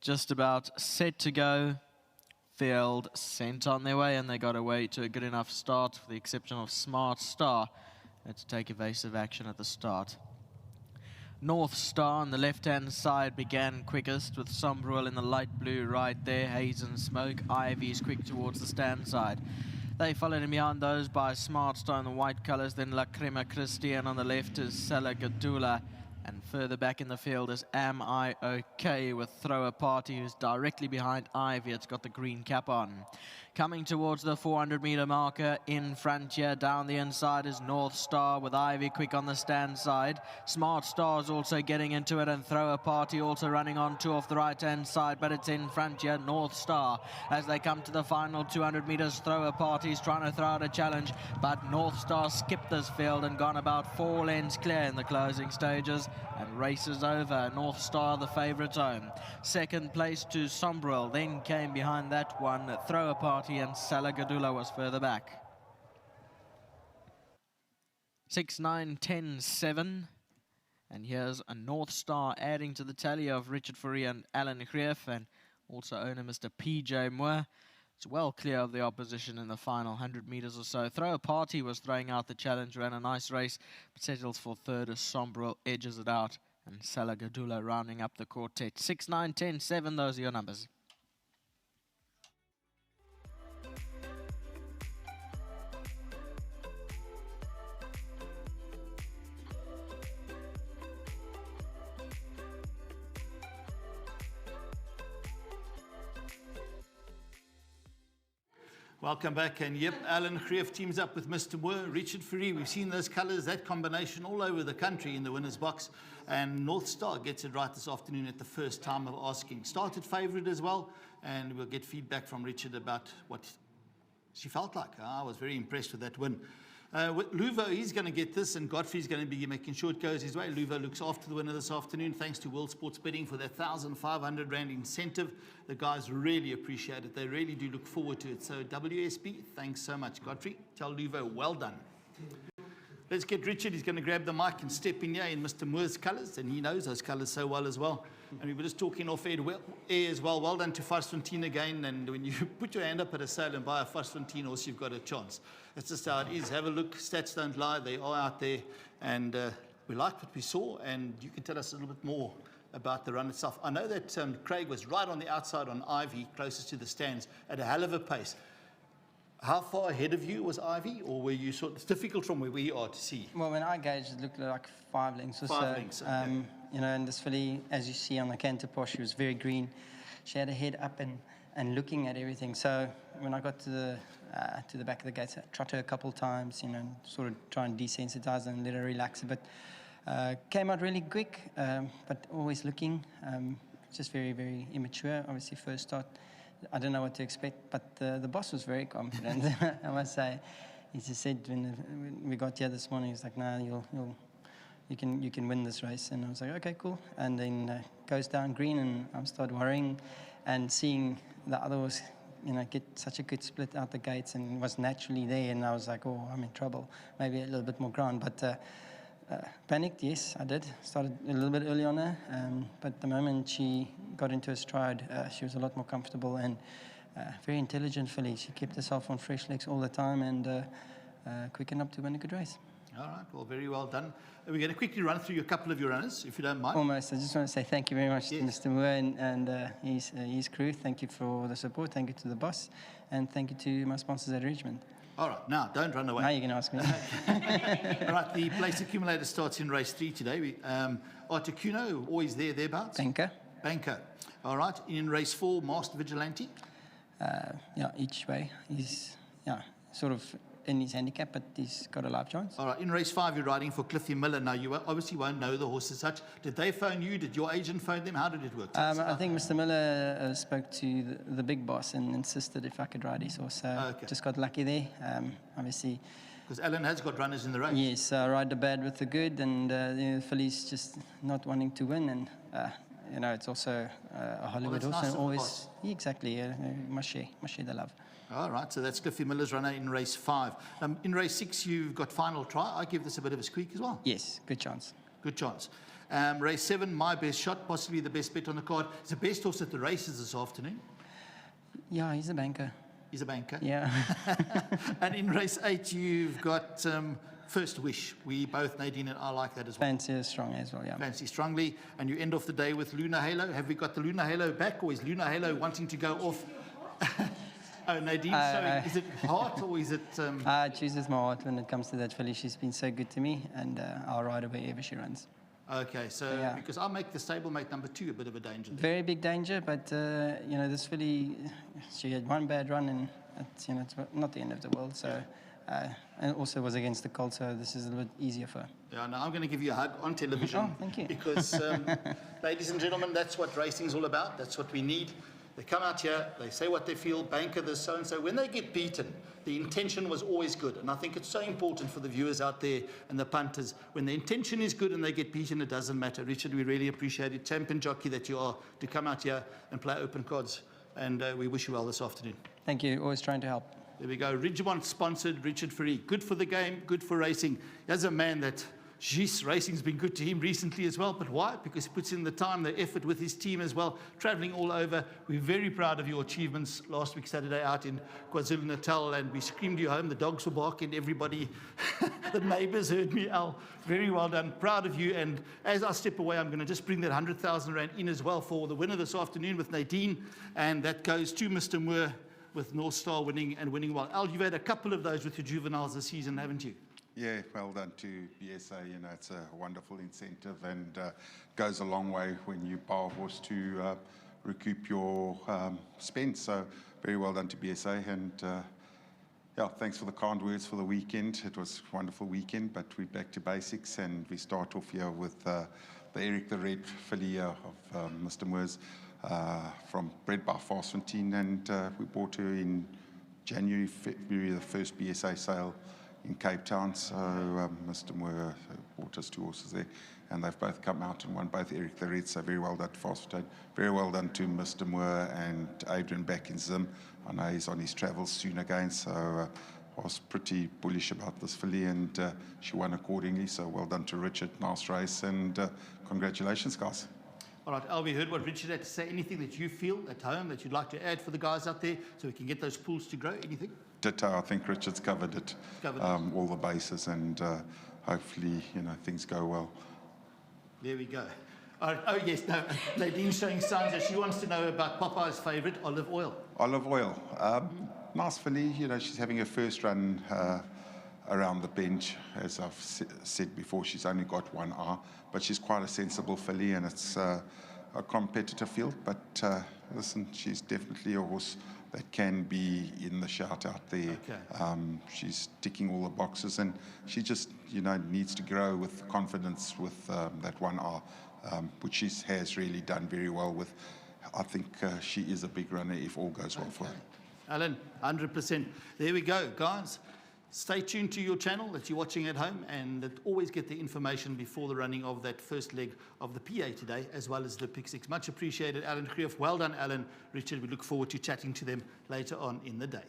just about set to go. Field sent on their way, and they got away to a good enough start, with the exception of Smart Star. Had to take evasive action at the start. North Star on the left-hand side began quickest, with Sombrewell in the light blue right there. Haze and Smoke. Ivy's quick towards the stand side. They followed in behind those by Smart Star in the white colours, then La Crema Christian on the left is Salagadula. And further back in the field is Am I OK, with Thrower Party, who's directly behind Ivy. It's got the green cap on. Coming towards the 400-metre marker in front here, down the inside is North Star, with Ivy quick on the stand side. Smart Star's also getting into it, and Thrower Party also running on two off the right-hand side, but it's in front here, North Star. As they come to the final 200 metres, Thrower Party's trying to throw out a challenge, but North Star skipped this field and gone about 4 lengths clear in the closing stages, and race is over. North Star the favourite home. Second place to Sombrewell, then came behind that one Thrower Party, and Salagadula was further back. 6, 9, 10, 7. And here's a North Star adding to the tally of Richard Fourie and Alan Greef, and also owner Mr. PJ Moore. It's well clear of the opposition in the final 100 metres or so. Thrower Party was throwing out the challenge, ran a nice race, but settles for third as Sombrewell edges it out, and Salagadula rounding up the quartet. 6, 9, 10, 7, those are your numbers. Welcome back, and yep, Alan Greef teams up with Mr. Moore, Richard Fourie. We've seen those colours, that combination all over the country in the winner's box, and North Star gets it right this afternoon at the first time of asking. Started favourite as well, and we'll get feedback from Richard about what she felt like. I was very impressed with that win. With Luvo, he's going to get this, and Godfrey's going to be making sure it goes his way. Luvo looks after the winner this afternoon, thanks to World Sports Betting for that 1,500 Rand incentive. The guys really appreciate it. They really do look forward to it. So WSB, thanks so much. Godfrey, tell Luvo, well done. Let's get Richard. He's going to grab the mic and step in here in Mr. Moore's colours, and he knows those colours so well as well. And we were just talking off air as well. Well done to Varsfontein again. And when you put your hand up at a sale and buy a Varsfontein horse, you've got a chance. That's just how it is. Have a look. Stats don't lie. They are out there. And we liked what we saw. And you can tell us a little bit more about the run itself. I know that Craig was right on the outside on Ivy, closest to the stands, at a hell of a pace. How far ahead of you was Ivy, or were you sort of, it's difficult from where we are to see? Well, when I gauged, it looked like 5 lengths or so. 5 lengths, okay. You know, and this filly, as you see on the canter post, she was very green. She had her head up and looking at everything. So when I got to the back of the gates, I trot her a couple of times, you know, sort of try and desensitize her and let her relax a bit. Came out really quick, but always looking, just very, very immature. Obviously, first start. I don't know what to expect, but the boss was very confident, I must say. He just said when we got here this morning, he's like, "No, you can win this race." And I was like, "Okay, cool." And then goes down green, and I started worrying, and seeing the other horse, you know, get such a good split out the gates, and was naturally there. And I was like, "Oh, I'm in trouble. Maybe a little bit more ground." But panicked, yes, I did. Started a little bit early on her, but the moment she got into her stride, she was a lot more comfortable and very intelligent filly. She kept herself on fresh legs all the time, and quick enough to win a good race. All right, well, very well done. We're going to quickly run through a couple of your runners, if you don't mind. Almost. I just want to say thank you very much to Mr. Moore and his crew. Thank you for the support. Thank you to the boss, and thank you to my sponsors at Richmond. All right, now, don't run away. Now you're going to ask me. All right, the place accumulator starts in race 3 today. Articuno, always thereabouts. Banker. All right, in race 4, Masked Vigilante. Yeah, each way. He's, sort of in his handicap, but he's got a live chance. All right, in race 5, you're riding for Cliffy Miller. Now, you obviously won't know the horse as such. Did they phone you? Did your agent phone them? How did it work? I think Mr. Miller spoke to the big boss and insisted if I could ride his horse. So just got lucky there. Obviously, because Alan has got runners in the race. Yes, ride the bad with the good, and the filly's just not wanting to win. And you know, it's also a Hollywood horse, and always exactly must share the love. All right, so that's Cliffy Miller's runner in race 5. In race 6, you've got Final Try. I give this a bit of a squeak as well. Yes, good chance. Good chance. Race 7, My Best Shot, possibly the best bet on the card. It's the best horse at the races this afternoon. Yeah, he's a banker. He's a banker. Yeah. And in race 8, you've got First Wish. We both, Nadine and I, like that as well. Fancy is strong as well, yeah. Fancy strongly. And you end off the day with Lunar Halo. Have we got the Lunar Halo back, or is Lunar Halo wanting to go off? Oh, Nadine, so is it heart or is it... I choose with my heart when it comes to that filly. She's been so good to me, and I'll ride her wherever she runs. Okay, so Yeah. because I'll make the stablemate number 2 a bit of a danger. Very big danger, but you know, this filly, she had one bad run, and it's, you know, it's not the end of the world. So, and also was against the colt, so this is a little bit easier for her. Yeah, now I'm going to give you a hug on television. Oh, thank you. Because, ladies and gentlemen, that's what racing's all about. That's what we need. They come out here, they say what they feel, banker this, so-and-so. When they get beaten, the intention was always good. And I think it's so important for the viewers out there and the punters. When the intention is good and they get beaten, it doesn't matter. Richard, we really appreciate it. Champion jockey that you are, to come out here and play open cards. And we wish you well this afternoon. Thank you. Always trying to help. There we go. Ridgemont sponsored Richard Fourie. Good for the game, good for racing. Here's a man that, geez, racing's been good to him recently as well. But why? Because he puts in the time, the effort with his team as well, traveling all over. We're very proud of your achievements last week, Saturday, out in KwaZulu-Natal, and we screamed you home. The dogs were barking, everybody, the neighbors heard me, Al. Very well done. Proud of you. And as I step away, I'm going to just bring that 100,000 Rand in as well for the winner this afternoon with Nadine. And that goes to Mr. Moore, with North Star winning and winning well. Al, you've had a couple of those with your juveniles this season, haven't you? Yeah, well done to BSA. You know, it's a wonderful incentive and goes a long way when you buy a horse to recoup your spend. So very well done to BSA. And yeah, thanks for the kind words for the weekend. It was a wonderful weekend, but we're back to basics, and we start off here with the Eric the Red filly of Mr. Moore's. From bred by Fastfontein, and we bought her in January, February, the first BSA sale in Cape Town. So Mr. Moore bought us 2 horses there, and they've both come out and won, both Eric the Red. So very well done to Fastfontein. Very well done to Mr. Moore and Adrian back in Zim. I know he's on his travels soon again, so I was pretty bullish about this filly, and she won accordingly. So well done to Richard. Nice race, and congratulations, guys. All right, Al, we heard what Richard had to say. Anything that you feel at home that you'd like to add for the guys out there so we can get those pools to grow? Anything? Ditto. I think Richard's covered it. All the bases, and hopefully, you know, things go well. There we go. All right. Oh, yes, no, Nadine's showing signs that she wants to know about Popeye's favourite, olive oil. Olive oil. Nice filly. You know, she's having her first run around the bench. As I've said before, she's only got one eye, but she's quite a sensible filly, and it's a competitive field. But listen, she's definitely a horse that can be in the shout out there. Okay. She's ticking all the boxes, and she just, you know, needs to grow with confidence with that one eye, which she has really done very well with. I think she is a big runner if all goes well for her. Alan, 100%. There we go, guys. Stay tuned to your channel that you're watching at home, and always get the information before the running of that first leg of the PA today, as well as the Pick Six. Much appreciated, Alan Greef. Well done, Alan. Richard, we look forward to chatting to them later on in the day.